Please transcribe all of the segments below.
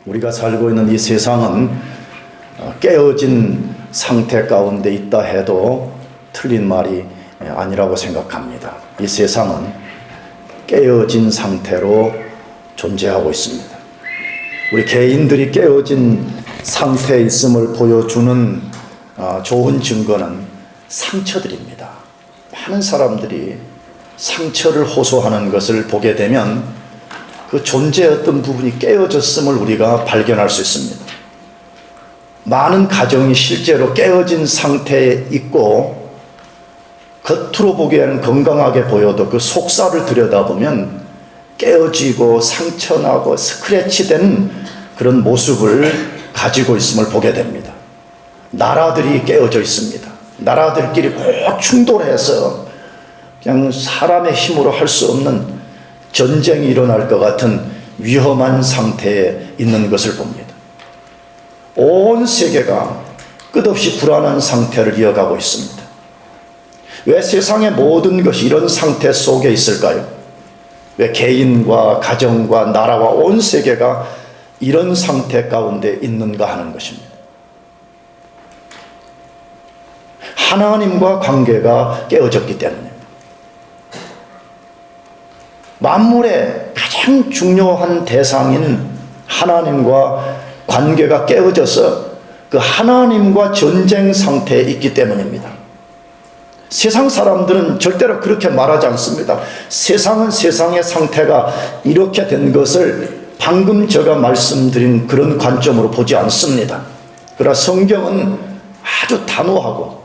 우리가 살고 있는 이 세상은 깨어진 상태 가운데 있다 해도 틀린 말이 아니라고 생각합니다. 이 세상은 깨어진 상태로 존재하고 있습니다. 우리 개인들이 깨어진 상태에 있음을 보여주는 좋은 증거는 상처들입니다. 많은 사람들이 상처를 호소하는 것을 보게 되면 그 존재의 어떤 부분이 깨어졌음을 우리가 발견할 수 있습니다. 많은 가정이 실제로 깨어진 상태에 있고 겉으로 보기에는 건강하게 보여도 그 속살을 들여다보면 깨어지고 상처나고 스크래치된 그런 모습을 가지고 있음을 보게 됩니다. 나라들이 깨어져 있습니다. 나라들끼리 꼭 충돌해서 그냥 사람의 힘으로 할 수 없는 전쟁이 일어날 것 같은 위험한 상태에 있는 것을 봅니다. 온 세계가 끝없이 불안한 상태를 이어가고 있습니다. 왜 세상의 모든 것이 이런 상태 속에 있을까요? 왜 개인과 가정과 나라와 온 세계가 이런 상태 가운데 있는가 하는 것입니다. 하나님과 관계가 깨어졌기 때문입니다. 만물의 가장 중요한 대상인 하나님과 관계가 깨어져서 그 하나님과 전쟁 상태에 있기 때문입니다. 세상 사람들은 절대로 그렇게 말하지 않습니다. 세상은 세상의 상태가 이렇게 된 것을 방금 제가 말씀드린 그런 관점으로 보지 않습니다. 그러나 성경은 아주 단호하고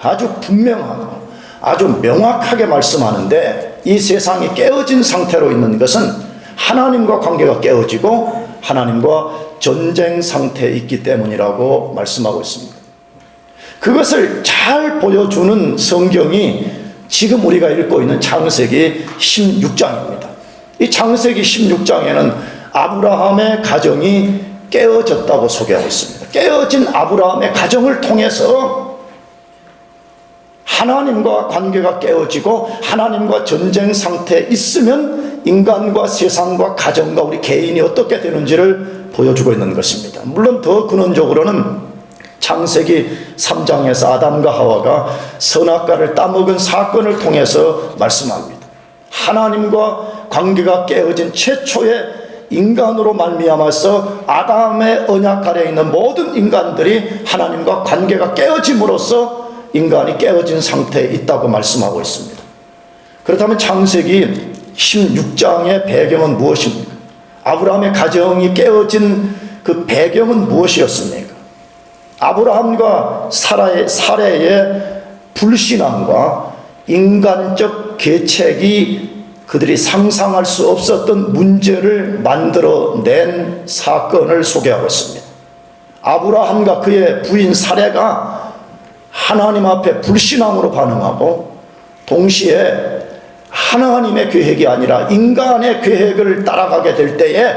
아주 분명하고 아주 명확하게 말씀하는데 이 세상이 깨어진 상태로 있는 것은 하나님과 관계가 깨어지고 하나님과 전쟁 상태에 있기 때문이라고 말씀하고 있습니다. 그것을 잘 보여주는 성경이 지금 우리가 읽고 있는 창세기 16장입니다. 이 창세기 16장에는 아브라함의 가정이 깨어졌다고 소개하고 있습니다. 깨어진 아브라함의 가정을 통해서 하나님과 관계가 깨어지고 하나님과 전쟁 상태에 있으면 인간과 세상과 가정과 우리 개인이 어떻게 되는지를 보여주고 있는 것입니다. 물론 더 근원적으로는 창세기 3장에서 아담과 하와가 선악과를 따먹은 사건을 통해서 말씀합니다. 하나님과 관계가 깨어진 최초의 인간으로 말미암아서 아담의 언약 아래에 있는 모든 인간들이 하나님과 관계가 깨어짐으로써 인간이 깨어진 상태에 있다고 말씀하고 있습니다. 그렇다면 창세기 16장의 배경은 무엇입니까? 아브라함의 가정이 깨어진 그 배경은 무엇이었습니까? 아브라함과 사레의 불신앙과 인간적 계책이 그들이 상상할 수 없었던 문제를 만들어낸 사건을 소개하고 있습니다. 아브라함과 그의 부인 사레가 하나님 앞에 불신앙으로 반응하고 동시에 하나님의 계획이 아니라 인간의 계획을 따라가게 될 때에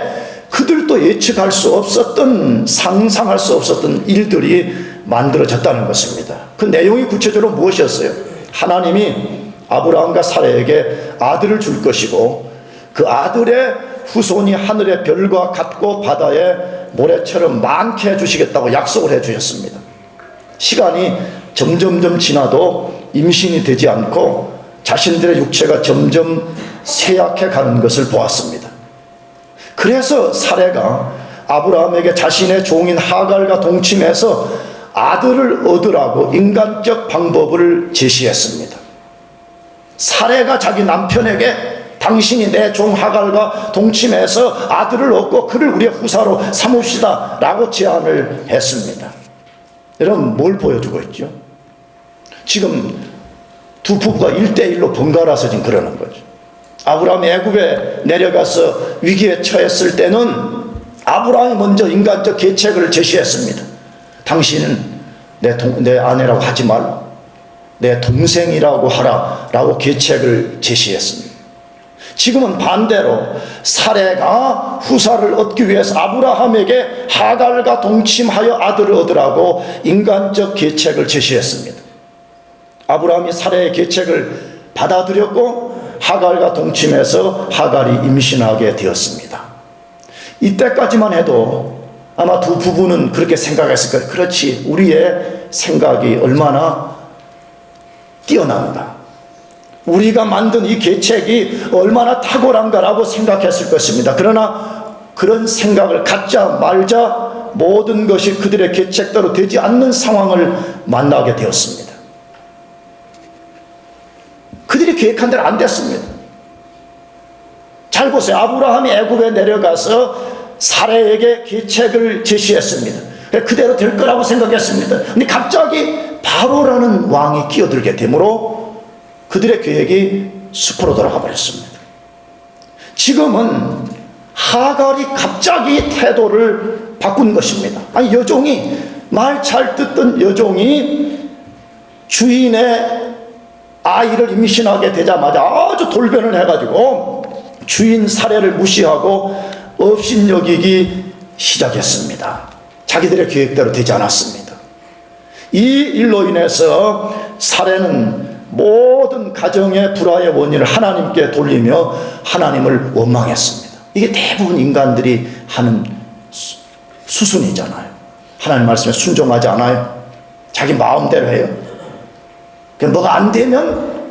그들도 예측할 수 없었던, 상상할 수 없었던 일들이 만들어졌다는 것입니다. 그 내용이 구체적으로 무엇이었어요? 하나님이 아브라함과 사라에게 아들을 줄 것이고 그 아들의 후손이 하늘의 별과 같고 바다의 모래처럼 많게 해주시겠다고 약속을 해주셨습니다. 시간이 점점점 지나도 임신이 되지 않고 자신들의 육체가 점점 쇠약해 가는 것을 보았습니다. 그래서 사레가 아브라함에게 자신의 종인 하갈과 동침해서 아들을 얻으라고 인간적 방법을 제시했습니다. 사레가 자기 남편에게 당신이 내 종 하갈과 동침해서 아들을 얻고 그를 우리의 후사로 삼읍시다 라고 제안을 했습니다. 여러분, 뭘 보여주고 있죠? 지금 두 부부가 1대1로 번갈아서 지금 그러는 거죠. 아브라함이 애굽에 내려가서 위기에 처했을 때는 아브라함이 먼저 인간적 계책을 제시했습니다. 당신은 내 아내라고 하지 말라, 내 동생이라고 하라 라고 계책을 제시했습니다. 지금은 반대로 사레가 후사를 얻기 위해서 아브라함에게 하갈과 동침하여 아들을 얻으라고 인간적 계책을 제시했습니다. 아브라함이 사레의 계책을 받아들였고 하갈과 동침해서 하갈이 임신하게 되었습니다. 이때까지만 해도 아마 두 부부는 그렇게 생각했을 거예요. 그렇지, 우리의 생각이 얼마나 뛰어난가, 우리가 만든 이 계책이 얼마나 탁월한가라고 생각했을 것입니다. 그러나 그런 생각을 갖자 말자 모든 것이 그들의 계책대로 되지 않는 상황을 만나게 되었습니다. 그들이 계획한 대로 안 됐습니다. 잘 보세요. 아브라함이 애굽에 내려가서 사레에게 계책을 제시했습니다. 그대로 될 거라고 생각했습니다. 근데 갑자기 바로라는 왕이 끼어들게 되므로 그들의 계획이 숲으로 돌아가 버렸습니다. 지금은 하갈이 갑자기 태도를 바꾼 것입니다. 아니, 여종이, 말 잘 듣던 여종이 주인의 아이를 임신하게 되자마자 아주 돌변을 해가지고 주인 사례를 무시하고 업신여기기 시작했습니다. 자기들의 계획대로 되지 않았습니다. 이 일로 인해서 사례는 모든 가정의 불화의 원인을 하나님께 돌리며 하나님을 원망했습니다. 이게 대부분 인간들이 하는 수순이잖아요. 하나님 말씀에 순종하지 않아요. 자기 마음대로 해요. 뭐가 안 되면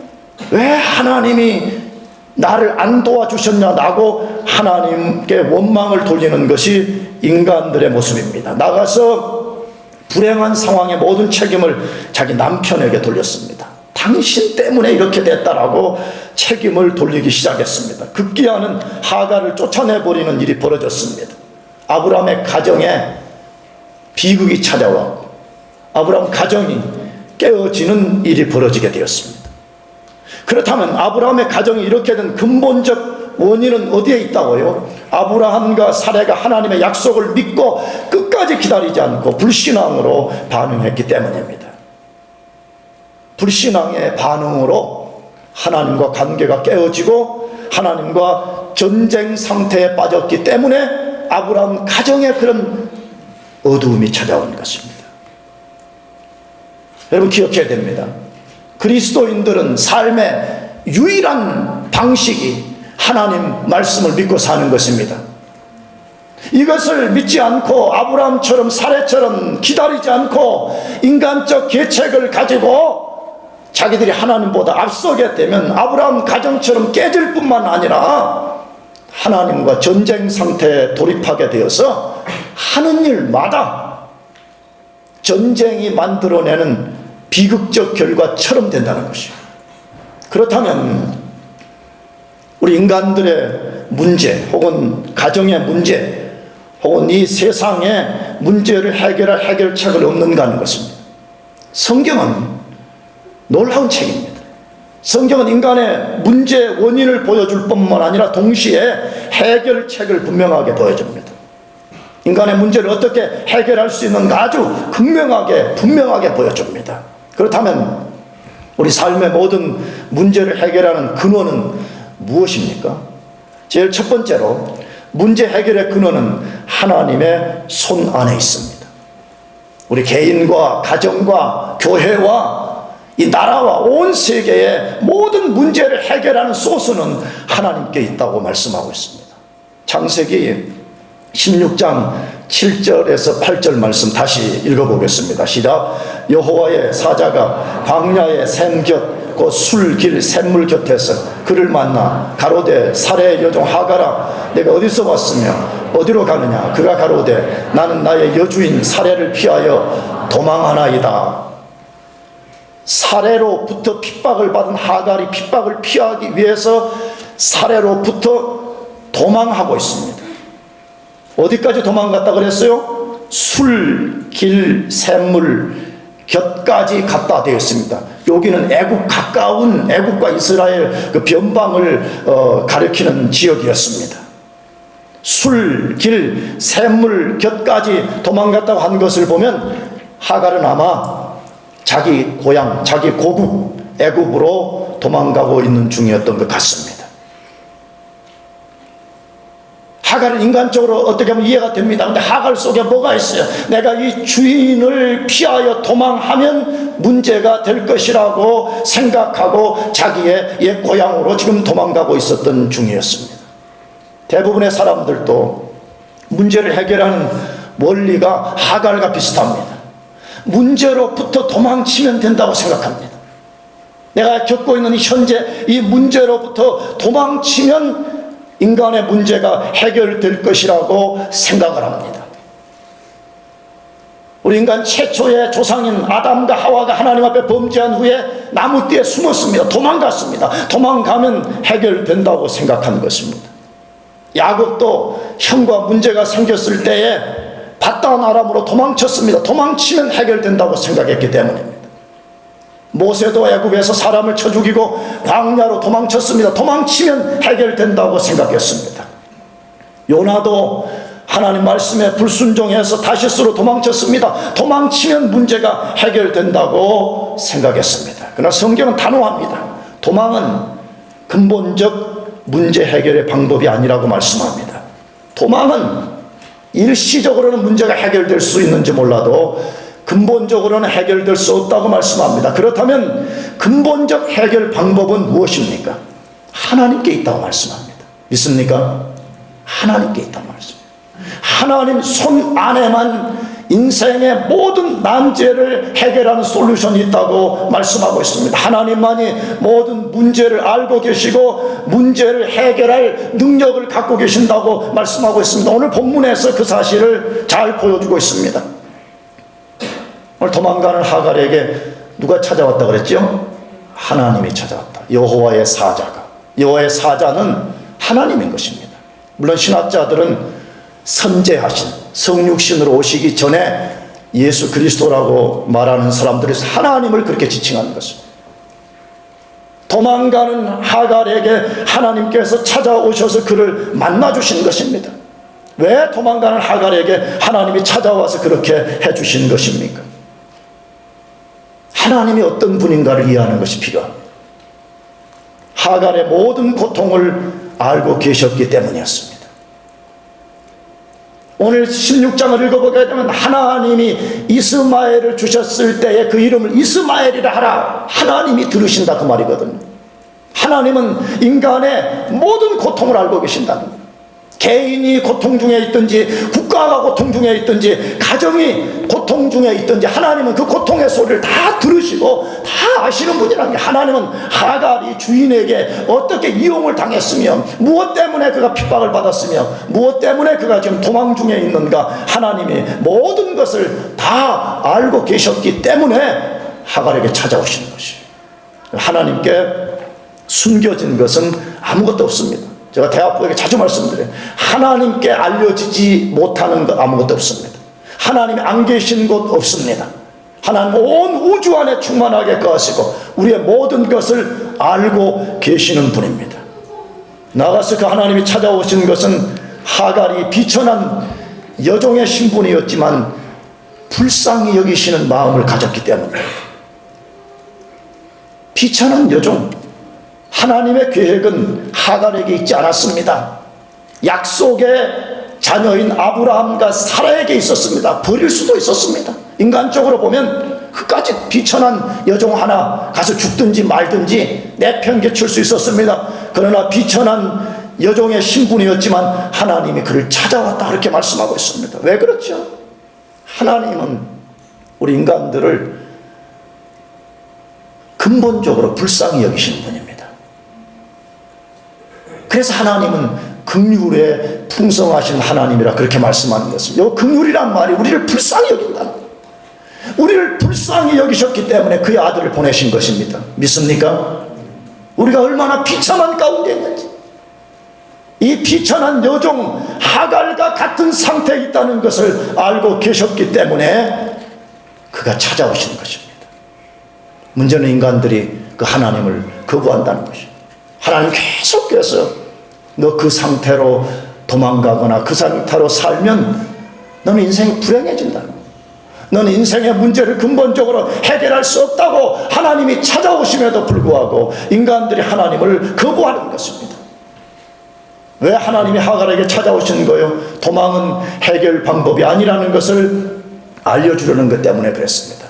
왜 하나님이 나를 안 도와주셨냐 라고 하나님께 원망을 돌리는 것이 인간들의 모습입니다. 나가서 불행한 상황의 모든 책임을 자기 남편에게 돌렸습니다. 당신 때문에 이렇게 됐다라고 책임을 돌리기 시작했습니다. 급기야는 하갈을 쫓아내버리는 일이 벌어졌습니다. 아브라함의 가정에 비극이 찾아왔고 아브라함 가정이 깨어지는 일이 벌어지게 되었습니다. 그렇다면 아브라함의 가정이 이렇게 된 근본적 원인은 어디에 있다고요? 아브라함과 사레가 하나님의 약속을 믿고 끝까지 기다리지 않고 불신앙으로 반응했기 때문입니다. 불신앙의 반응으로 하나님과 관계가 깨어지고 하나님과 전쟁 상태에 빠졌기 때문에 아브라함 가정에 그런 어두움이 찾아온 것입니다. 여러분 기억해야 됩니다. 그리스도인들은 삶의 유일한 방식이 하나님 말씀을 믿고 사는 것입니다. 이것을 믿지 않고 아브라함처럼 사례처럼 기다리지 않고 인간적 계책을 가지고 자기들이 하나님보다 앞서게 되면 아브라함 가정처럼 깨질 뿐만 아니라 하나님과 전쟁 상태에 돌입하게 되어서 하는 일마다 전쟁이 만들어내는 비극적 결과처럼 된다는 것이에요. 그렇다면 우리 인간들의 문제 혹은 가정의 문제 혹은 이 세상의 문제를 해결할 해결책을 없는가 하는 것입니다. 성경은 놀라운 책입니다. 성경은 인간의 문제 원인을 보여줄 뿐만 아니라 동시에 해결책을 분명하게 보여줍니다. 인간의 문제를 어떻게 해결할 수 있는가 아주 극명하게 분명하게 보여줍니다. 그렇다면 우리 삶의 모든 문제를 해결하는 근원은 무엇입니까? 제일 첫 번째로 문제 해결의 근원은 하나님의 손 안에 있습니다. 우리 개인과 가정과 교회와 이 나라와 온 세계의 모든 문제를 해결하는 소스는 하나님께 있다고 말씀하고 있습니다. 창세기 16장 7절에서 8절 말씀 다시 읽어보겠습니다. 시작. 여호와의 사자가 광야의 샘 곁 곧 술길 샘물 곁에서 그를 만나 가로되 사레의 여종 하갈아 내가 어디서 왔으며 어디로 가느냐. 그가 가로되 나는 나의 여주인 사레를 피하여 도망하나이다. 사레로부터 핍박을 받은 하갈이 핍박을 피하기 위해서 사레로부터 도망하고 있습니다. 어디까지 도망갔다 그랬어요? 술, 길, 샘물 곁까지 갔다 되어 있습니다. 여기는 애국 가까운 애국과 이스라엘 그 변방을 가리키는 지역이었습니다. 술, 길, 샘물 곁까지 도망갔다고 한 것을 보면 하갈은 아마 자기 고향, 자기 고국 애굽으로 도망가고 있는 중이었던 것 같습니다. 하갈은 인간적으로 어떻게 하면 이해가 됩니다. 근데 하갈 속에 뭐가 있어요? 내가 이 주인을 피하여 도망하면 문제가 될 것이라고 생각하고 자기의 옛 고향으로 지금 도망가고 있었던 중이었습니다. 대부분의 사람들도 문제를 해결하는 원리가 하갈과 비슷합니다. 문제로부터 도망치면 된다고 생각합니다. 내가 겪고 있는 현재 이 문제로부터 도망치면 인간의 문제가 해결될 것이라고 생각을 합니다. 우리 인간 최초의 조상인 아담과 하와가 하나님 앞에 범죄한 후에 나무띠에 숨었습니다. 도망갔습니다. 도망가면 해결된다고 생각한 것입니다. 야곱도 형과 문제가 생겼을 때에 바단 아람으로 도망쳤습니다. 도망치면 해결된다고 생각했기 때문입니다. 모세도 애굽에서 사람을 쳐 죽이고 광야로 도망쳤습니다. 도망치면 해결된다고 생각했습니다. 요나도 하나님 말씀에 불순종해서 다시스로 도망쳤습니다. 도망치면 문제가 해결된다고 생각했습니다. 그러나 성경은 단호합니다. 도망은 근본적 문제 해결의 방법이 아니라고 말씀합니다. 도망은 일시적으로는 문제가 해결될 수 있는지 몰라도 근본적으로는 해결될 수 없다고 말씀합니다. 그렇다면 근본적 해결 방법은 무엇입니까? 하나님께 있다고 말씀합니다. 믿습니까? 하나님께 있다고 말씀합니다. 하나님 손 안에만 인생의 모든 난제를 해결하는 솔루션이 있다고 말씀하고 있습니다. 하나님만이 모든 문제를 알고 계시고 문제를 해결할 능력을 갖고 계신다고 말씀하고 있습니다. 오늘 본문에서 그 사실을 잘 보여주고 있습니다. 오늘 도망가는 하갈에게 누가 찾아왔다 그랬죠? 하나님이 찾아왔다. 여호와의 사자가. 여호와의 사자는 하나님인 것입니다. 물론 신학자들은 선제하신 성육신으로 오시기 전에 예수 그리스도라고 말하는 사람들이 하나님을 그렇게 지칭하는 것입니다. 도망가는 하갈에게 하나님께서 찾아오셔서 그를 만나주신 것입니다. 왜 도망가는 하갈에게 하나님이 찾아와서 그렇게 해주신 것입니까? 하나님이 어떤 분인가를 이해하는 것이 필요합니다. 하갈의 모든 고통을 알고 계셨기 때문이었습니다. 오늘 16장을 읽어보게 되면 하나님이 이스마엘을 주셨을 때에 그 이름을 이스마엘이라 하라. 하나님이 들으신다 그 말이거든요. 하나님은 인간의 모든 고통을 알고 계신다는 거예요. 개인이 고통 중에 있든지 국가가 고통 중에 있든지 가정이 고통 중에 있든지 하나님은 그 고통의 소리를 다 들으시고 다 아시는 분이라는 게, 하나님은 하갈이 주인에게 어떻게 이용을 당했으며 무엇 때문에 그가 핍박을 받았으며 무엇 때문에 그가 지금 도망 중에 있는가, 하나님이 모든 것을 다 알고 계셨기 때문에 하갈에게 찾아오시는 것이에요. 하나님께 숨겨진 것은 아무것도 없습니다. 제가 대학부에게 자주 말씀드려요. 하나님께 알려지지 못하는 것 아무것도 없습니다. 하나님이 안 계신 곳 없습니다. 하나님 온 우주 안에 충만하게 거하시고 우리의 모든 것을 알고 계시는 분입니다. 나가서 그 하나님이 찾아오신 것은 하갈이 비천한 여종의 신분이었지만 불쌍히 여기시는 마음을 가졌기 때문입니다. 비천한 여종, 하나님의 계획은 하갈에게 있지 않았습니다. 약속의 자녀인 아브라함과 사라에게 있었습니다. 버릴 수도 있었습니다. 인간적으로 보면 그까지 비천한 여종 하나 가서 죽든지 말든지 내팽개칠 수 있었습니다. 그러나 비천한 여종의 신분이었지만 하나님이 그를 찾아왔다 그렇게 말씀하고 있습니다. 왜 그렇죠? 하나님은 우리 인간들을 근본적으로 불쌍히 여기시는 분입니다. 그래서 하나님은 긍휼에 풍성하신 하나님이라 그렇게 말씀하는 것입니다. 이 긍휼이란 말이 우리를 불쌍히 여긴다. 우리를 불쌍히 여기셨기 때문에 그의 아들을 보내신 것입니다. 믿습니까? 우리가 얼마나 비참한 가운데 있는지, 이 비천한 여종 하갈과 같은 상태에 있다는 것을 알고 계셨기 때문에 그가 찾아오신 것입니다. 문제는 인간들이 그 하나님을 거부한다는 것입니다. 하나님 계속해서 너 그 상태로 도망가거나 그 상태로 살면 너는 인생이 불행해진다. 너는 인생의 문제를 근본적으로 해결할 수 없다고 하나님이 찾아오심에도 불구하고 인간들이 하나님을 거부하는 것입니다. 왜 하나님이 하갈에게 찾아오신 거예요? 도망은 해결 방법이 아니라는 것을 알려주려는 것 때문에 그랬습니다.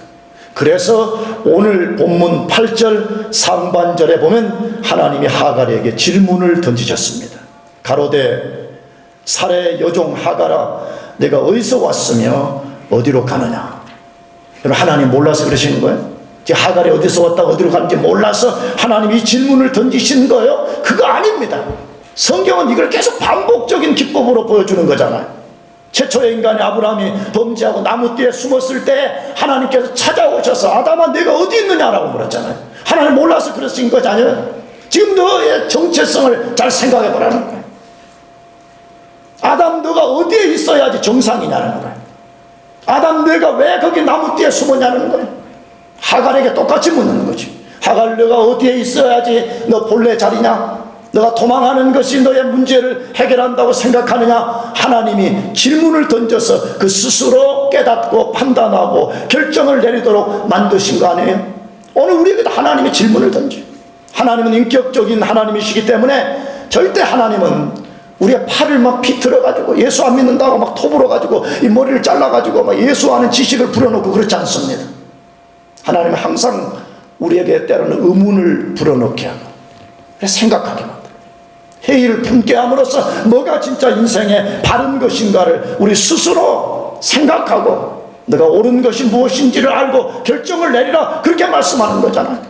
그래서 오늘 본문 8절 상반절에 보면 하나님이 하갈에게 질문을 던지셨습니다. 가로되 사레 여종 하갈아, 내가 어디서 왔으며 어디로 가느냐. 여러분, 하나님 몰라서 그러시는 거예요? 하갈이 어디서 왔다 어디로 가는지 몰라서 하나님이 질문을 던지신 거예요? 그거 아닙니다. 성경은 이걸 계속 반복적인 기법으로 보여주는 거잖아요. 최초의 인간이 아브라함이 범죄하고 나무 뒤에 숨었을 때 하나님께서 찾아오셔서 아담아 내가 어디 있느냐라고 물었잖아요. 하나님 몰라서 그러신 거잖아요. 지금 너의 정체성을 잘 생각해 보라는 거예요. 아담 너가 어디에 있어야지 정상이냐는 거예요. 아담 너가 왜 거기 나무 뒤에 숨었냐는 거예요. 하갈에게 똑같이 묻는 거지. 하갈 너가 어디에 있어야지 너 본래 자리냐? 너가 도망하는 것이 너의 문제를 해결한다고 생각하느냐? 하나님이 질문을 던져서 그 스스로 깨닫고 판단하고 결정을 내리도록 만드신 거 아니에요? 오늘 우리에게도 하나님이 질문을 던져. 하나님은 인격적인 하나님이시기 때문에 절대 하나님은 우리의 팔을 막 비틀어가지고 예수 안 믿는다고 막 톱으로가지고 이 머리를 잘라가지고 막 예수하는 지식을 불어넣고 그렇지 않습니다. 하나님은 항상 우리에게 때로는 의문을 불어넣게 하고 그래서 생각하게 만들어요. 회의를 품게 함으로써 뭐가 진짜 인생의 바른 것인가를 우리 스스로 생각하고 내가 옳은 것이 무엇인지를 알고 결정을 내리라, 그렇게 말씀하는 거잖아요.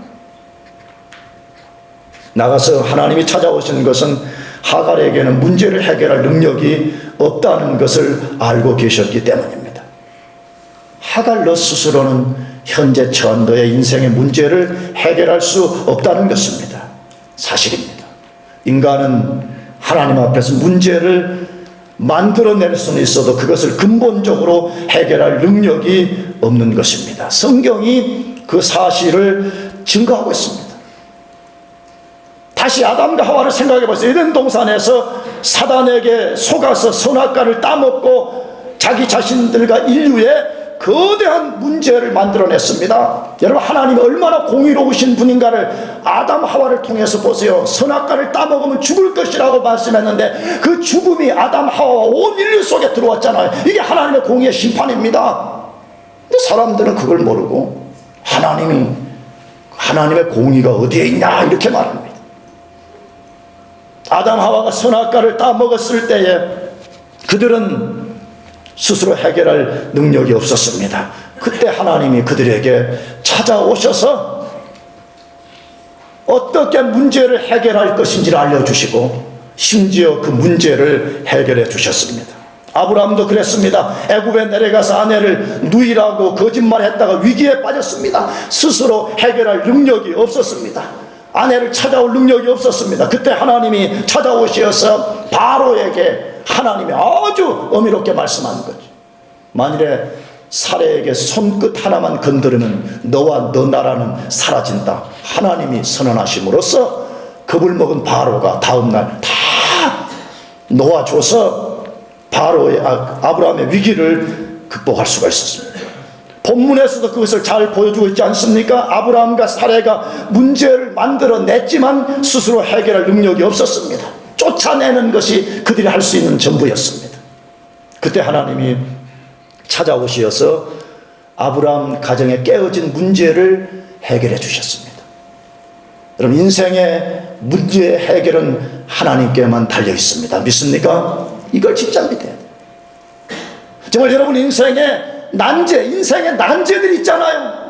나가서 하나님이 찾아오신 것은 하갈에게는 문제를 해결할 능력이 없다는 것을 알고 계셨기 때문입니다. 하갈 너 스스로는 현재 처한 너의 인생의 문제를 해결할 수 없다는 것입니다. 사실입니다. 인간은 하나님 앞에서 문제를 만들어낼 수는 있어도 그것을 근본적으로 해결할 능력이 없는 것입니다. 성경이 그 사실을 증거하고 있습니다. 다시 아담과 하와를 생각해 보세요. 에덴 동산에서 사단에게 속아서 선악과를 따먹고 자기 자신들과 인류의 거대한 문제를 만들어냈습니다. 여러분, 하나님이 얼마나 공의로우신 분인가를 아담 하와를 통해서 보세요. 선악과를 따먹으면 죽을 것이라고 말씀했는데 그 죽음이 아담 하와와 온 인류 속에 들어왔잖아요. 이게 하나님의 공의의 심판입니다. 근데 사람들은 그걸 모르고 하나님의 공의가 어디에 있냐 이렇게 말합니다. 아담 하와가 선악과를 따먹었을 때에 그들은 스스로 해결할 능력이 없었습니다. 그때 하나님이 그들에게 찾아오셔서 어떻게 문제를 해결할 것인지를 알려주시고 심지어 그 문제를 해결해 주셨습니다. 아브라함도 그랬습니다. 애굽에 내려가서 아내를 누이라고 거짓말했다가 위기에 빠졌습니다. 스스로 해결할 능력이 없었습니다. 아내를 찾아올 능력이 없었습니다. 그때 하나님이 찾아오셔서 바로에게 하나님이 아주 어미롭게 말씀하는 거죠. 만일에 사례에게 손끝 하나만 건드리면 너와 너 나라는 사라진다. 하나님이 선언하심으로써 겁을 먹은 바로가 다음날 다 놓아줘서 바로의 아브라함의 위기를 극복할 수가 있었습니다. 본문에서도 그것을 잘 보여주고 있지 않습니까? 아브라함과 사례가 문제를 만들어냈지만 스스로 해결할 능력이 없었습니다. 쫓아내는 것이 그들이 할 수 있는 전부였습니다. 그때 하나님이 찾아오셔서 아브라함 가정에 깨어진 문제를 해결해 주셨습니다. 여러분, 인생의 문제의 해결은 하나님께만 달려 있습니다. 믿습니까? 이걸 진짜 믿어야 돼요. 정말 여러분 인생의 난제들이 있잖아요.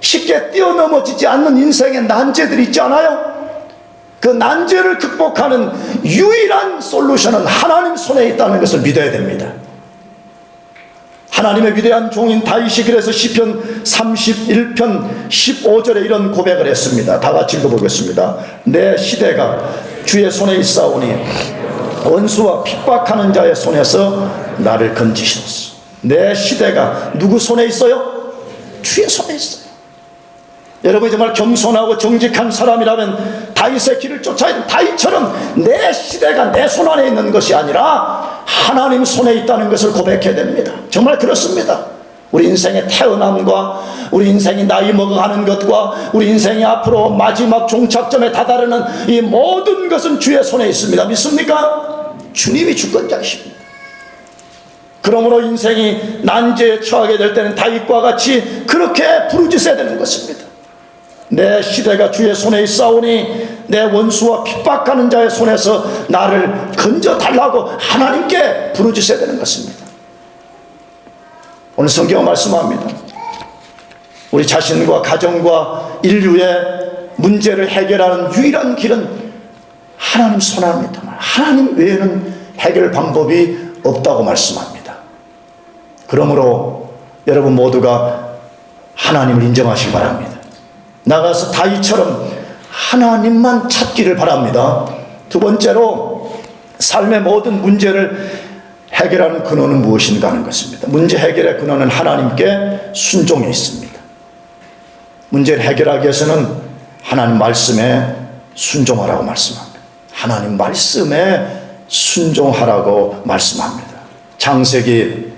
쉽게 뛰어넘어지지 않는 인생의 난제들이 있잖아요. 그 난제를 극복하는 유일한 솔루션은 하나님 손에 있다는 것을 믿어야 됩니다. 하나님의 위대한 종인 다윗이 그래서 시편 31편 15절에 이런 고백을 했습니다. 다 같이 읽어보겠습니다. 내 시대가 주의 손에 있사오니 원수와 핍박하는 자의 손에서 나를 건지시옵소서. 내 시대가 누구 손에 있어요? 주의 손에 있어요. 여러분이 정말 겸손하고 정직한 사람이라면 다윗의 길을 쫓아야 돼. 다윗처럼 내 시대가 내 손 안에 있는 것이 아니라 하나님 손에 있다는 것을 고백해야 됩니다. 정말 그렇습니다. 우리 인생의 태어남과 우리 인생이 나이 먹어가는 것과 우리 인생이 앞으로 마지막 종착점에 다다르는 이 모든 것은 주의 손에 있습니다. 믿습니까? 주님이 주권자이십니다. 그러므로 인생이 난제에 처하게 될 때는 다윗과 같이 그렇게 부르짖어야 되는 것입니다. 내 시대가 주의 손에 있사오니 내 원수와 핍박하는 자의 손에서 나를 건져달라고 하나님께 부르짖어야 되는 것입니다. 오늘 성경은 말씀합니다. 우리 자신과 가정과 인류의 문제를 해결하는 유일한 길은 하나님 손아닙니다. 하나님 외에는 해결 방법이 없다고 말씀합니다. 그러므로 여러분 모두가 하나님을 인정하시기 바랍니다. 나가서 다윗처럼 하나님만 찾기를 바랍니다. 두 번째로 삶의 모든 문제를 해결하는 근원은 무엇인가 하는 것입니다. 문제 해결의 근원은 하나님께 순종에 있습니다. 문제를 해결하기 위해서는 하나님 말씀에 순종하라고 말씀합니다. 하나님 말씀에 순종하라고 말씀합니다. 창세기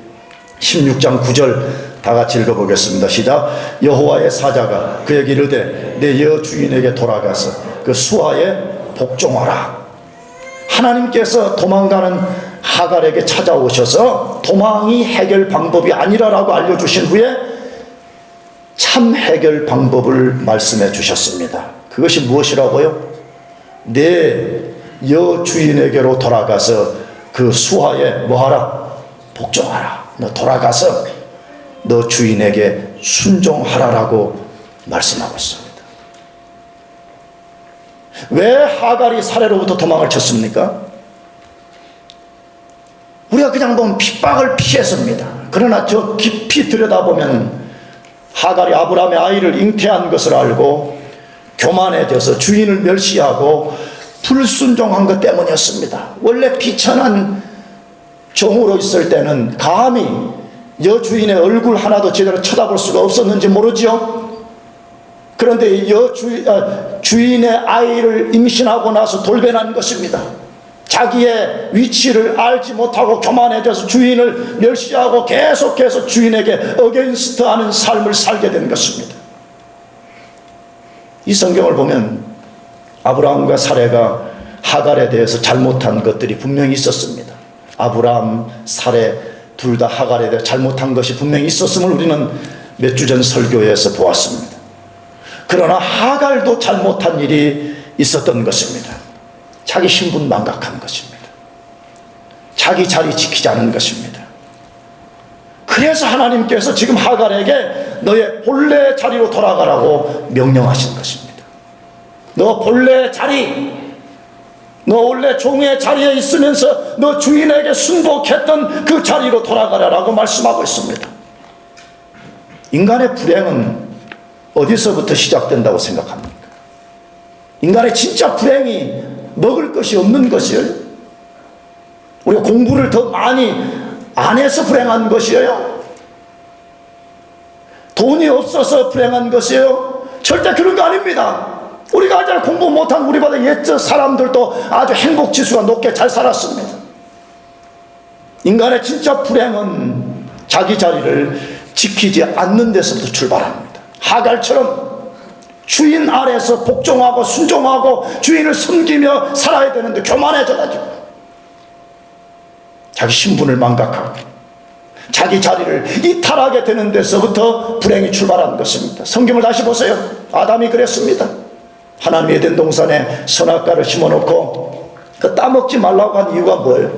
16장 9절 다 같이 읽어보겠습니다. 시작. 여호와의 사자가 그에게 이르되 내 여주인에게 돌아가서 그 수하에 복종하라. 하나님께서 도망가는 하갈에게 찾아오셔서 도망이 해결 방법이 아니라라고 알려주신 후에 참 해결 방법을 말씀해 주셨습니다. 그것이 무엇이라고요? 내 여주인에게로 돌아가서 그 수하에 뭐하라? 복종하라. 너 돌아가서 너 주인에게 순종하라라고 말씀하고 있습니다. 왜 하갈이 사례로부터 도망을 쳤습니까? 우리가 그냥 보면 핍박을 피했습니다. 그러나 저 깊이 들여다보면 하갈이 아브라함의 아이를 잉태한 것을 알고 교만해져서 주인을 멸시하고 불순종한 것 때문이었습니다. 원래 비천한 종으로 있을 때는 감히 여주인의 얼굴 하나도 제대로 쳐다볼 수가 없었는지 모르지요. 그런데 주인의 아이를 임신하고 나서 돌변한 것입니다. 자기의 위치를 알지 못하고 교만해져서 주인을 멸시하고 계속해서 주인에게 어게인스트하는 삶을 살게 된 것입니다. 이 성경을 보면 아브라함과 사레가 하갈에 대해서 잘못한 것들이 분명히 있었습니다. 아브라함, 사레 둘 다 하갈에 대해 잘못한 것이 분명히 있었음을 우리는 몇 주 전 설교에서 보았습니다. 그러나 하갈도 잘못한 일이 있었던 것입니다. 자기 신분 망각한 것입니다. 자기 자리 지키지 않은 것입니다. 그래서 하나님께서 지금 하갈에게 너의 본래 자리로 돌아가라고 명령하신 것입니다. 너 본래 자리, 너 원래 종의 자리에 있으면서 너 주인에게 순복했던 그 자리로 돌아가라라고 말씀하고 있습니다. 인간의 불행은 어디서부터 시작된다고 생각합니까? 인간의 진짜 불행이 먹을 것이 없는 것이에요. 우리가 공부를 더 많이 안 해서 불행한 것이에요. 돈이 없어서 불행한 것이에요. 절대 그런 거 아닙니다. 우리가 아주 공부 못한 우리보다 옛적 사람들도 아주 행복지수가 높게 잘 살았습니다. 인간의 진짜 불행은 자기 자리를 지키지 않는 데서부터 출발합니다. 하갈처럼 주인 아래서 복종하고 순종하고 주인을 섬기며 살아야 되는데 교만해져가지고 자기 신분을 망각하고 자기 자리를 이탈하게 되는 데서부터 불행이 출발한 것입니다. 성경을 다시 보세요. 아담이 그랬습니다. 하나님이 에덴 동산에 선악과를 심어놓고 그 따먹지 말라고 한 이유가 뭐예요?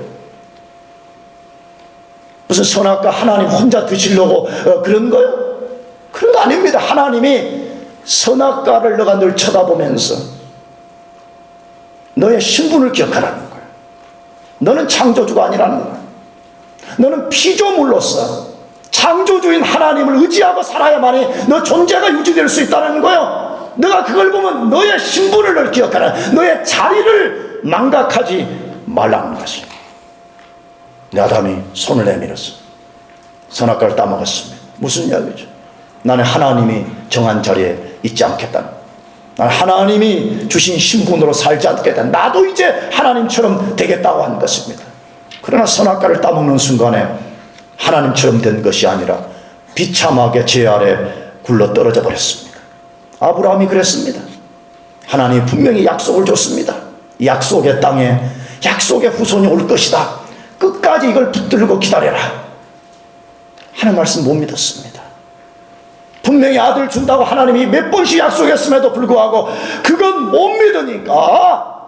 무슨 선악과 하나님 혼자 드시려고 그런 거예요? 그런 거 아닙니다. 하나님이 선악과를 너가 늘 쳐다보면서 너의 신분을 기억하라는 거예요. 너는 창조주가 아니라는 거예요. 너는 피조물로서 창조주인 하나님을 의지하고 살아야만이 너 존재가 유지될 수 있다는 거예요. 너가 그걸 보면 너의 신분을 늘 기억하라. 너의 자리를 망각하지 말라는 것이. 아담이 손을 내밀었어. 선악과를 따먹었습니다. 무슨 이야기죠? 나는 하나님이 정한 자리에 있지 않겠다. 나는 하나님이 주신 신분으로 살지 않겠다. 나도 이제 하나님처럼 되겠다고 한 것입니다. 그러나 선악과를 따먹는 순간에 하나님처럼 된 것이 아니라 비참하게 죄 아래 굴러 떨어져 버렸습니다. 아브라함이 그랬습니다. 하나님이 분명히 약속을 줬습니다. 약속의 땅에 약속의 후손이 올 것이다. 끝까지 이걸 붙들고 기다려라 하는 말씀 못 믿었습니다. 분명히 아들 준다고 하나님이 몇 번씩 약속했음에도 불구하고 그건 못 믿으니까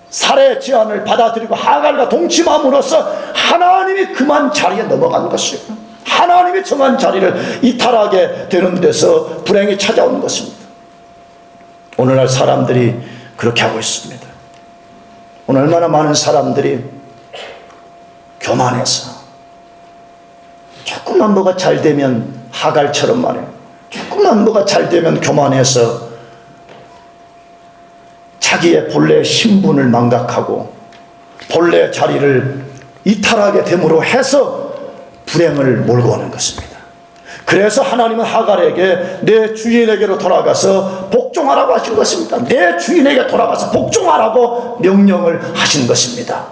살해의 제안을 받아들이고 하갈과 동침함으로써 하나님이 그만 자리에 넘어간 것이에요. 하나님이 정한 자리를 이탈하게 되는 데서 불행이 찾아오는 것입니다. 오늘날 사람들이 그렇게 하고 있습니다. 오늘 얼마나 많은 사람들이 교만해서 조금만 뭐가 잘 되면 하갈처럼 말해요. 조금만 뭐가 잘 되면 교만해서 자기의 본래의 신분을 망각하고 본래의 자리를 이탈하게 됨으로 해서 불행을 몰고 오는 것입니다. 그래서 하나님은 하갈에게 내 주인에게로 돌아가서 복종하라고 하신 것입니다. 내 주인에게 돌아가서 복종하라고 명령을 하신 것입니다.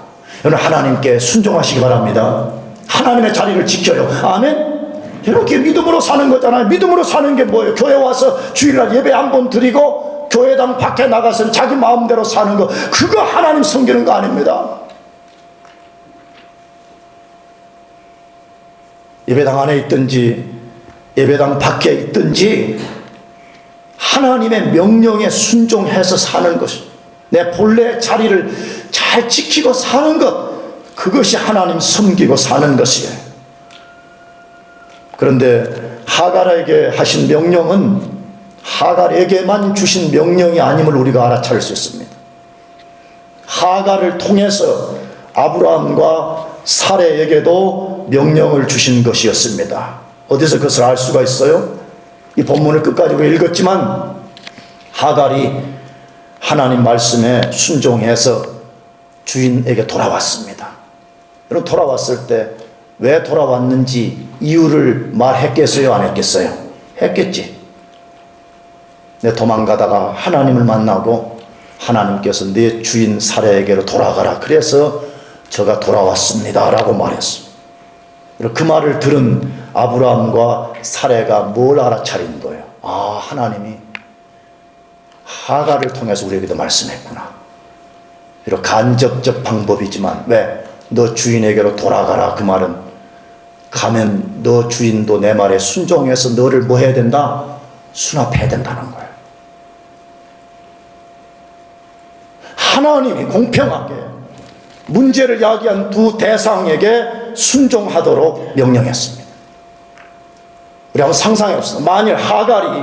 여러분, 하나님께 순종하시기 바랍니다. 하나님의 자리를 지켜요. 아멘. 이렇게 믿음으로 사는 거잖아요. 믿음으로 사는 게 뭐예요? 교회 와서 주일날 예배 한 번 드리고 교회당 밖에 나가서 자기 마음대로 사는 거, 그거 하나님 섬기는 거 아닙니다. 예배당 안에 있든지 예배당 밖에 있든지 하나님의 명령에 순종해서 사는 것, 내 본래의 자리를 잘 지키고 사는 것, 그것이 하나님 섬기고 사는 것이에요. 그런데 하갈에게 하신 명령은 하갈에게만 주신 명령이 아님을 우리가 알아차릴 수 있습니다. 하갈을 통해서 아브라함과 사레에게도 명령을 주신 것이었습니다. 어디서 그것을 알 수가 있어요? 이 본문을 끝까지 읽었지만 하갈이 하나님 말씀에 순종해서 주인에게 돌아왔습니다. 여러분, 돌아왔을 때 왜 돌아왔는지 이유를 말했겠어요? 안 했겠어요? 했겠지. 내 도망가다가 하나님을 만나고 하나님께서 내 주인 사레에게로 돌아가라, 그래서 저가 돌아왔습니다 라고 말했습니다. 그 말을 들은 아브라함과 사레가 뭘 알아차린 거예요? 아, 하나님이 하갈을 통해서 우리에게도 말씀했구나. 이런 간접적 방법이지만, 왜? 너 주인에게로 돌아가라. 그 말은 가면 너 주인도 내 말에 순종해서 너를 뭐 해야 된다? 수납해야 된다는 거예요. 하나님이 공평하게 문제를 야기한 두 대상에게 순종하도록 명령했습니다. 우리 한번 상상해봅시다. 만일 하갈이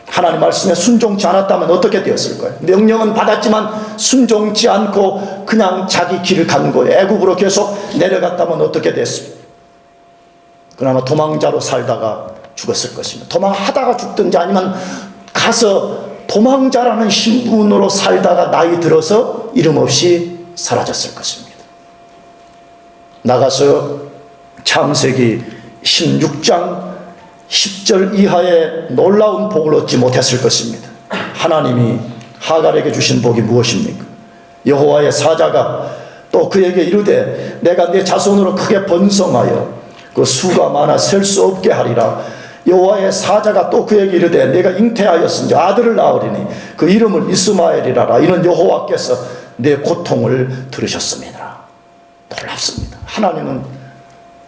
하나님 말씀에 순종치 않았다면 어떻게 되었을 거예요? 명령은 받았지만 순종치 않고 그냥 자기 길을 간 거예요. 애굽으로 계속 내려갔다면 어떻게 됐습니까? 그나마 도망자로 살다가 죽었을 것입니다. 도망하다가 죽든지 아니면 가서 도망자라는 신분으로 살다가 나이 들어서 이름 없이 사라졌을 것입니다. 나가서 창세기 16장 10절 이하의 놀라운 복을 얻지 못했을 것입니다. 하나님이 하갈에게 주신 복이 무엇입니까? 여호와의 사자가 또 그에게 이르되 내가 네 자손으로 크게 번성하여 그 수가 많아 셀 수 없게 하리라. 여호와의 사자가 또 그에게 이르되 내가 잉태하였으니 아들을 낳으리니 그 이름을 이스마엘이라라. 이는 여호와께서 내 고통을 들으셨습니다. 놀랍습니다. 하나님은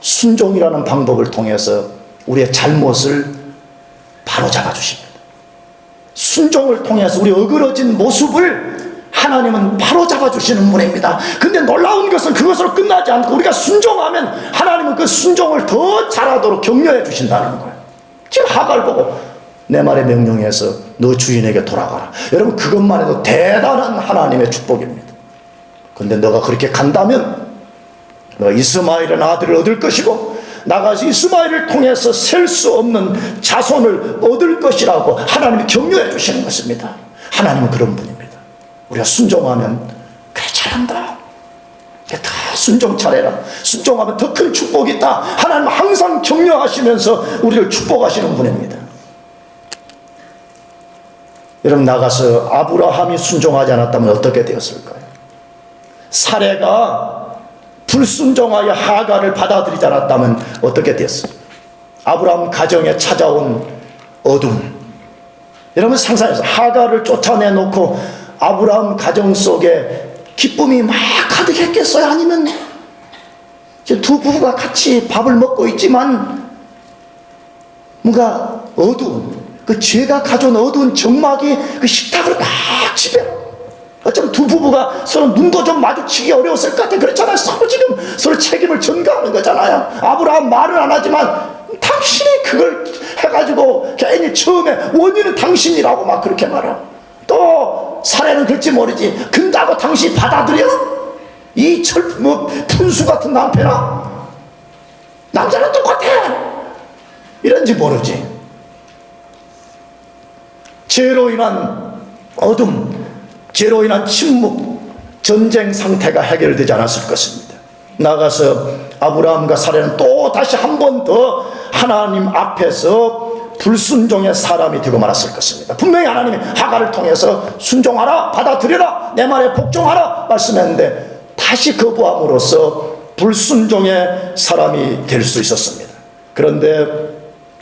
순종이라는 방법을 통해서 우리의 잘못을 바로잡아 주십니다. 순종을 통해서 우리 어그러진 모습을 하나님은 바로잡아 주시는 분입니다. 근데 놀라운 것은 그것으로 끝나지 않고 우리가 순종하면 하나님은 그 순종을 더 잘하도록 격려해 주신다는 거예요. 지금 하갈 보고 내 말에 명령해서 너 주인에게 돌아가라. 여러분, 그것만 해도 대단한 하나님의 축복입니다. 근데 너가 그렇게 간다면 너가 이스마엘은 아들을 얻을 것이고 나가서 이스마엘을 통해서 셀 수 없는 자손을 얻을 것이라고 하나님이 격려해 주시는 것입니다. 하나님은 그런 분입니다. 우리가 순종하면 그래, 잘한다, 다 순종 잘해라, 순종하면 더 큰 축복이 있다, 하나님은 항상 격려하시면서 우리를 축복하시는 분입니다. 여러분, 나가서 아브라함이 순종하지 않았다면 어떻게 되었을까요? 사레가 불순종하여 하갈을 받아들이지 않았다면 어떻게 되었을까요? 아브라함 가정에 찾아온 어둠, 여러분 상상해서 하갈을 쫓아내놓고 아브라함 가정 속에 기쁨이 막 가득했겠어요? 아니면 두 부부가 같이 밥을 먹고 있지만 뭔가 어두운, 그 죄가 가져온 어두운 정막이 그 식탁을 막 지배, 어쩌면 두 부부가 서로 눈도 좀 마주치기 어려웠을 것 같아요. 그렇잖아요. 서로 지금 서로 책임을 전가하는 거잖아요. 아브라함 말은 안 하지만 당신이 그걸 해가지고 괜히 처음에 원인은 당신이라고 막 그렇게 말하고, 또 사례는 그럴지 모르지 근다고 당신이 받아들여? 이 분수 같은 남편아, 남자는 똑같아 이런지 모르지. 죄로 인한 어둠, 죄로 인한 침묵, 전쟁 상태가 해결되지 않았을 것입니다. 나가서 아브라함과 사례는 또 다시 한 번 더 하나님 앞에서 불순종의 사람이 되고 말았을 것입니다. 분명히 하나님이 하갈을 통해서 순종하라, 받아들여라, 내 말에 복종하라 말씀했는데 다시 거부함으로써 불순종의 사람이 될 수 있었습니다. 그런데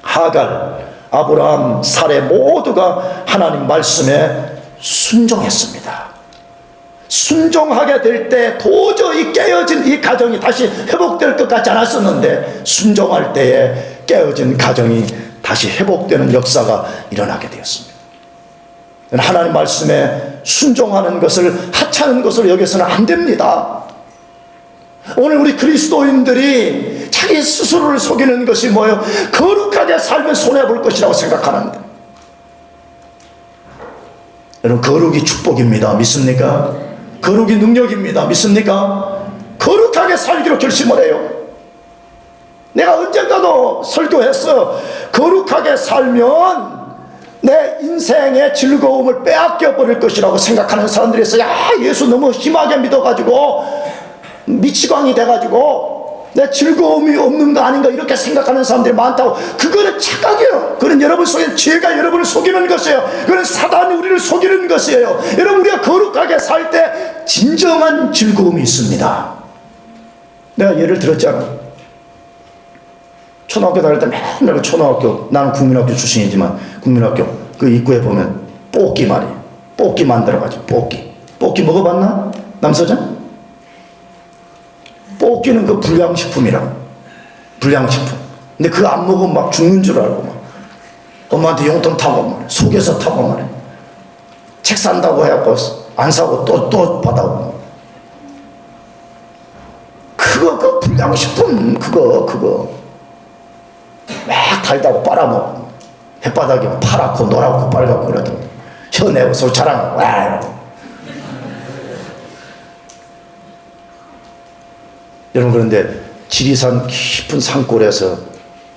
하갈, 아브라함, 사레 모두가 하나님 말씀에 순종했습니다. 순종하게 될 때 도저히 깨어진 이 가정이 다시 회복될 것 같지 않았었는데, 순종할 때에 깨어진 가정이 다시 회복되는 역사가 일어나게 되었습니다. 하나님 말씀에 순종하는 것을 하찮은 것으로 여기서는 안 됩니다. 오늘 우리 그리스도인들이 자기 스스로를 속이는 것이 뭐예요? 거룩하게 살면 손해볼 것이라고 생각하는데, 여러분, 거룩이 축복입니다. 믿습니까? 거룩이 능력입니다. 믿습니까? 거룩하게 살기로 결심을 해요. 내가 언젠가도 설교했어. 거룩하게 살면 내 인생의 즐거움을 빼앗겨 버릴 것이라고 생각하는 사람들이 있어요. 야, 예수 너무 심하게 믿어가지고 미치광이 돼가지고 내 즐거움이 없는 거 아닌가 이렇게 생각하는 사람들이 많다고. 그거는 착각이에요. 그건 여러분 속에 죄가 여러분을 속이는 것이에요. 그건 사단이 우리를 속이는 것이에요. 여러분, 우리가 거룩하게 살 때 진정한 즐거움이 있습니다. 내가 예를 들었잖아. 초등학교 다닐 때 맨날 초등학교, 나는 국민학교 출신이지만 국민학교 그 입구에 보면 뽑기 말이에요. 뽑기 만들어가지고 뽑기 먹어봤나? 남서장? 뽑기는 그 불량식품이라고. 불량식품. 근데 그거 안 먹으면 막 죽는 줄 알고 막 엄마한테 용돈 타고 말이야. 속여서 타고 말이야. 책 산다고 해갖고 안 사고 또 받아오고. 그 불량식품 그거 막 달다고 빨아먹고 햇바닥에 파랗고 노랗고 빨갛고 그러더니 혀내고 서로 자랑하고 와 이러고. 여러분, 그런데 지리산 깊은 산골에서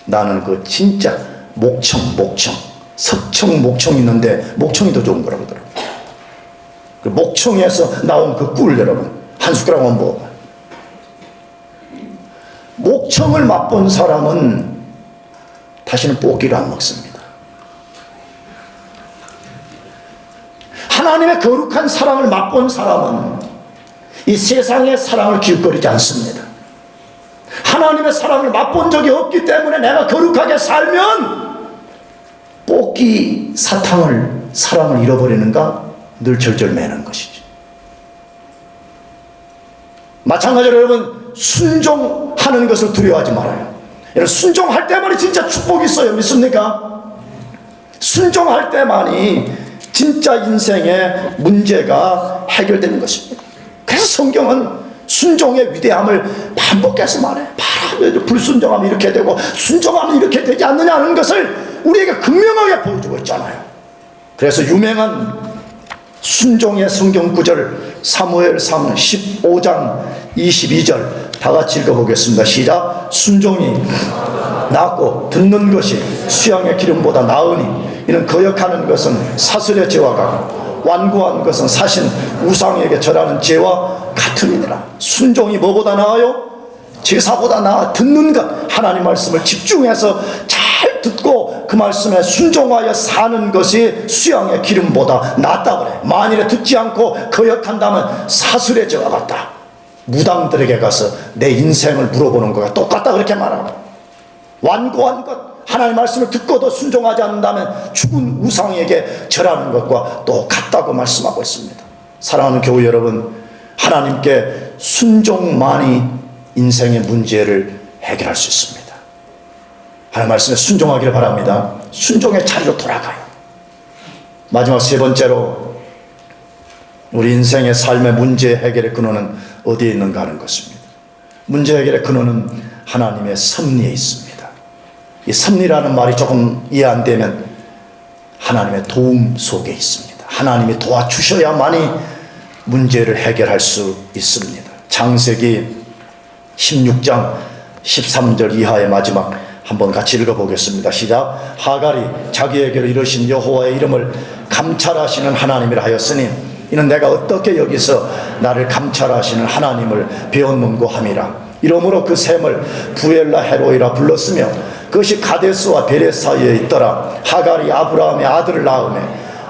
나는 그 진짜 석청 목청 있는데 목청이 더 좋은 거라고 하더라고요. 그 목청에서 나온 그 꿀, 여러분 한 숟가락만 먹어봐요. 목청을 맛본 사람은 다시는 뽑기를 안 먹습니다. 하나님의 거룩한 사랑을 맛본 사람은 이 세상의 사랑을 기웃거리지 않습니다. 하나님의 사랑을 맛본 적이 없기 때문에 내가 거룩하게 살면 뽑기 사랑을 잃어버리는가 늘 절절매는 것이죠. 마찬가지로 여러분, 순종하는 것을 두려워하지 말아요. 여러분, 순종할 때만이 진짜 축복이 있어요. 믿습니까? 순종할 때만이 진짜 인생의 문제가 해결되는 것입니다. 그래서 성경은 순종의 위대함을 반복해서 말해요. 불순종하면 이렇게 되고 순종하면 이렇게 되지 않느냐는 것을 우리에게 극명하게 보여주고 있잖아요. 그래서 유명한 순종의 성경 구절 사무엘상 15장 22절 다 같이 읽어보겠습니다. 시작. 순종이 낫고 듣는 것이 수양의 기름보다 나으니 이는 거역하는 것은 사슬의 죄와 같고 완고한 것은 사신 우상에게 절하는 죄와 같으니라. 순종이 뭐보다 나아요? 제사보다 나아. 듣는 것, 하나님 말씀을 집중해서 잘 듣고 그 말씀에 순종하여 사는 것이 수양의 기름보다 낫다 그래. 만일에 듣지 않고 거역한다면 사슬의 죄와 같다. 무당들에게 가서 내 인생을 물어보는 것과 똑같다 그렇게 말하고, 완고한 것, 하나님 말씀을 듣고도 순종하지 않는다면 죽은 우상에게 절하는 것과 똑같다고 말씀하고 있습니다. 사랑하는 교회 여러분, 하나님께 순종만이 인생의 문제를 해결할 수 있습니다. 하나님 말씀에 순종하기를 바랍니다. 순종의 자리로 돌아가요. 마지막 세 번째로 우리 인생의 삶의 문제 해결의 근원은 어디에 있는가 하는 것입니다. 문제 해결의 근원은 하나님의 섭리에 있습니다. 이 섭리라는 말이 조금 이해 안 되면 하나님의 도움 속에 있습니다. 하나님이 도와주셔야만이 문제를 해결할 수 있습니다. 창세기 16장 13절 이하의 마지막 한번 같이 읽어보겠습니다. 시작. 하갈이 자기에게로 이르신 여호와의 이름을 감찰하시는 하나님이라 하였으니 이는 내가 어떻게 여기서 나를 감찰하시는 하나님을 배웠는고 함이라. 이러므로 그 샘을 부엘라 헤로이라 불렀으며 그것이 가데스와 베레 사이에 있더라. 하갈이 아브라함의 아들을 낳으며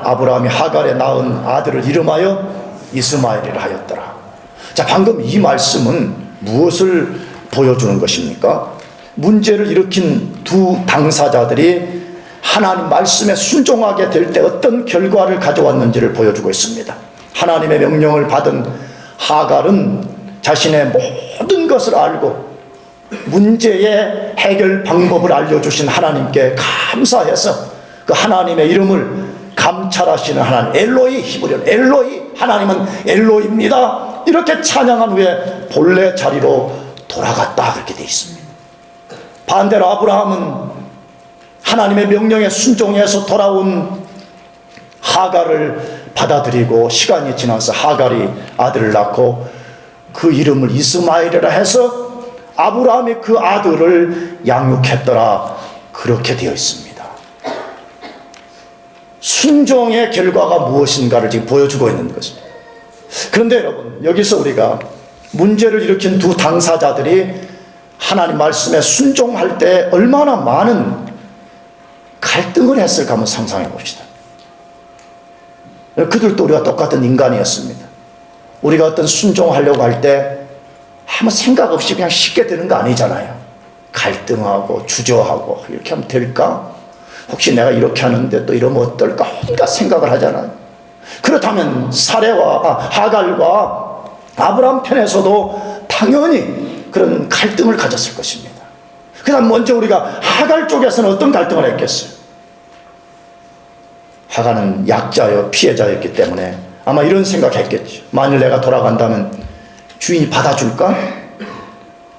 아브라함이 하갈에 낳은 아들을 이름하여 이스마엘이라 하였더라. 자, 방금 이 말씀은 무엇을 보여주는 것입니까? 문제를 일으킨 두 당사자들이 하나님 말씀에 순종하게 될 때 어떤 결과를 가져왔는지를 보여주고 있습니다. 하나님의 명령을 받은 하갈은 자신의 모든 것을 알고 문제의 해결 방법을 알려주신 하나님께 감사해서 그 하나님의 이름을 감찰하시는 하나님, 엘로이, 히브리어로 엘로이, 하나님은 엘로이입니다, 이렇게 찬양한 후에 본래 자리로 돌아갔다, 그렇게 되어 있습니다. 반대로 아브라함은 하나님의 명령에 순종해서 돌아온 하갈을 받아들이고 시간이 지나서 하갈이 아들을 낳고 그 이름을 이스마엘이라 해서 아브라함이 그 아들을 양육했더라, 그렇게 되어 있습니다. 순종의 결과가 무엇인가를 지금 보여주고 있는 것입니다. 그런데 여러분, 여기서 우리가 문제를 일으킨 두 당사자들이 하나님 말씀에 순종할 때 얼마나 많은 갈등을 했을까 한번 상상해 봅시다. 그들도 우리가 똑같은 인간이었습니다. 우리가 어떤 순종하려고 할 때 아무 생각 없이 그냥 쉽게 되는 거 아니잖아요. 갈등하고 주저하고 이렇게 하면 될까? 혹시 내가 이렇게 하는데 또 이러면 어떨까? 온갖 생각을 하잖아요. 그렇다면 하갈과 아브라함 편에서도 당연히 그런 갈등을 가졌을 것입니다. 그 다음 먼저 우리가 하갈 쪽에서는 어떤 갈등을 했겠어요? 하갈은 약자요 피해자였기 때문에 아마 이런 생각했겠죠. 만일 내가 돌아간다면 주인이 받아줄까?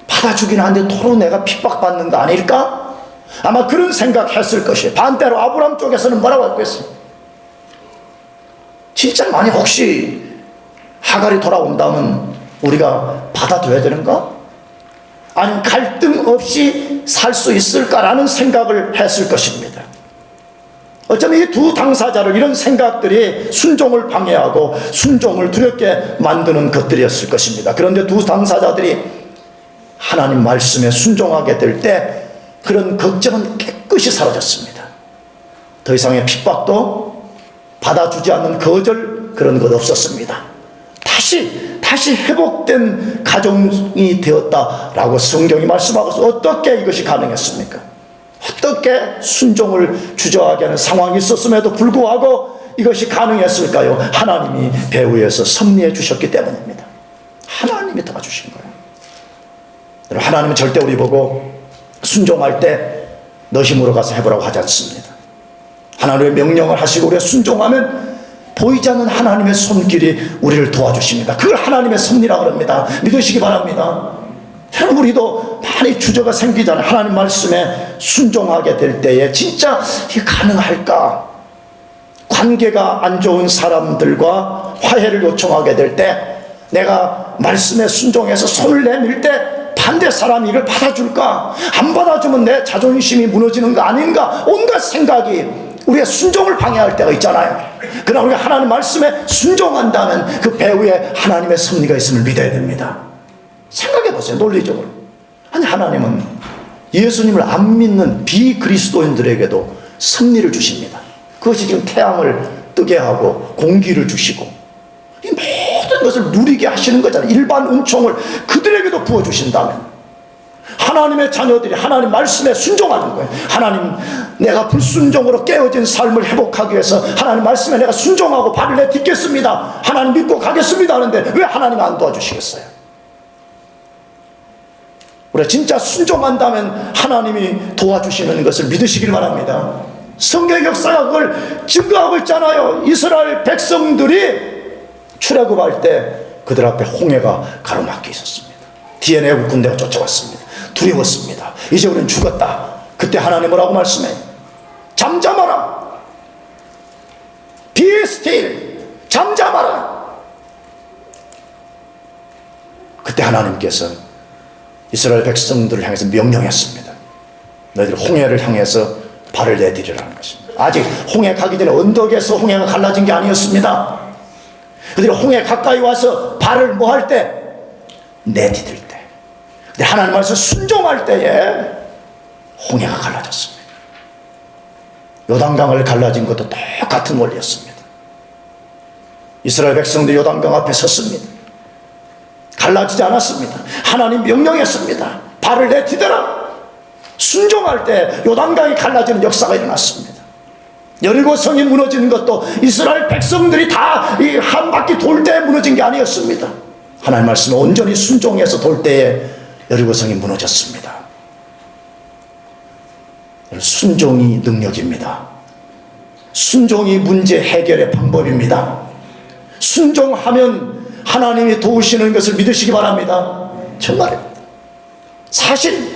받아주긴 하는데 도로 내가 핍박받는 거 아닐까? 아마 그런 생각했을 것이에요. 반대로 아브라함 쪽에서는 뭐라고 했겠어요? 진짜 만약 혹시 하갈이 돌아온다면 우리가 받아줘야 되는가? 아니면 갈등 없이 살 수 있을까라는 생각을 했을 것입니다. 어쩌면 이 두 당사자를 이런 생각들이 순종을 방해하고 순종을 두렵게 만드는 것들이었을 것입니다. 그런데 두 당사자들이 하나님 말씀에 순종하게 될 때 그런 걱정은 깨끗이 사라졌습니다. 더 이상의 핍박도 받아주지 않는 거절, 그런 것 없었습니다. 다시 회복된 가정이 되었다라고 성경이 말씀하고 어떻게 이것이 가능했습니까? 어떻게 순종을 주저하게 하는 상황이 있었음에도 불구하고 이것이 가능했을까요? 하나님이 배후에서 섭리해 주셨기 때문입니다. 하나님이 도와주신 거예요. 하나님은 절대 우리 보고 순종할 때 너 힘으로 가서 해보라고 하지 않습니다. 하나님의 명령을 하시고 우리가 순종하면 보이지 않는 하나님의 손길이 우리를 도와주십니다. 그걸 하나님의 섭리라고 합니다. 믿으시기 바랍니다. 여러분, 우리도 많이 주저가 생기잖아요. 하나님 말씀에 순종하게 될 때에 진짜 이게 가능할까? 관계가 안 좋은 사람들과 화해를 요청하게 될 때 내가 말씀에 순종해서 손을 내밀 때 반대 사람이 이걸 받아줄까? 안 받아주면 내 자존심이 무너지는 거 아닌가? 온갖 생각이 우리가 순종을 방해할 때가 있잖아요. 그러나 우리가 하나님 말씀에 순종한다면 그 배후에 하나님의 섭리가 있음을 믿어야 됩니다. 생각해 보세요. 논리적으로. 아니, 하나님은 예수님을 안 믿는 비그리스도인들에게도 섭리를 주십니다. 그것이 지금 태양을 뜨게 하고 공기를 주시고 이 모든 것을 누리게 하시는 거잖아요. 일반 은총을 그들에게도 부어주신다면 하나님의 자녀들이 하나님 말씀에 순종하는 거예요. 하나님, 내가 불순종으로 깨어진 삶을 회복하기 위해서 하나님 말씀에 내가 순종하고 발을 내딛겠습니다. 하나님 믿고 가겠습니다 하는데 왜 하나님 안 도와주시겠어요? 우리가 진짜 순종한다면 하나님이 도와주시는 것을 믿으시길 바랍니다. 성경 역사가 그걸 증거하고 있잖아요. 이스라엘 백성들이 출애굽할 때 그들 앞에 홍해가 가로막혀 있었습니다. 뒤에 내국 군대가 쫓아왔습니다. 두려웠습니다. 이제 우리는 죽었다. 그때 하나님 뭐라고 말씀해요? 잠잠하라. Be still. 잠잠하라. 그때 하나님께서 이스라엘 백성들을 향해서 명령했습니다. 너희들 홍해를 향해서 발을 내디르라는 것입니다. 아직 홍해 가기 전에 언덕에서 홍해가 갈라진 게 아니었습니다. 그들이 홍해 가까이 와서 발을 뭐 할 때? 내디딜 때. 근데 하나님 말씀 순종할 때에 홍해가 갈라졌습니다. 요단강을 갈라진 것도 똑같은 원리였습니다. 이스라엘 백성들이 요단강 앞에 섰습니다. 갈라지지 않았습니다. 하나님 명령했습니다. 발을 내디뎌라. 순종할 때 요단강이 갈라지는 역사가 일어났습니다. 여리고성이 무너지는 것도 이스라엘 백성들이 다 이 한 바퀴 돌 때 무너진 게 아니었습니다. 하나님 말씀에 온전히 순종해서 돌 때에 여리고성이 무너졌습니다. 순종이 능력입니다. 순종이 문제 해결의 방법입니다. 순종하면 하나님이 도우시는 것을 믿으시기 바랍니다. 정말입니다. 사실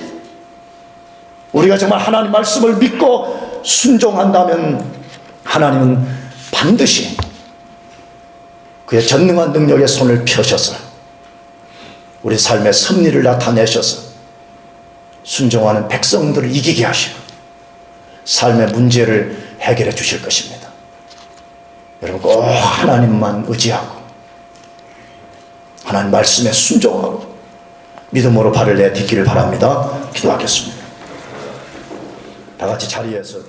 우리가 정말 하나님 말씀을 믿고 순종한다면 하나님은 반드시 그의 전능한 능력의 손을 펴셔서 우리 삶의 섭리를 나타내셔서 순종하는 백성들을 이기게 하시고 삶의 문제를 해결해 주실 것입니다. 여러분 꼭 하나님만 의지하고 하나님 말씀에 순종하고 믿음으로 발을 내딛기를 바랍니다. 기도하겠습니다. 다 같이 자리에서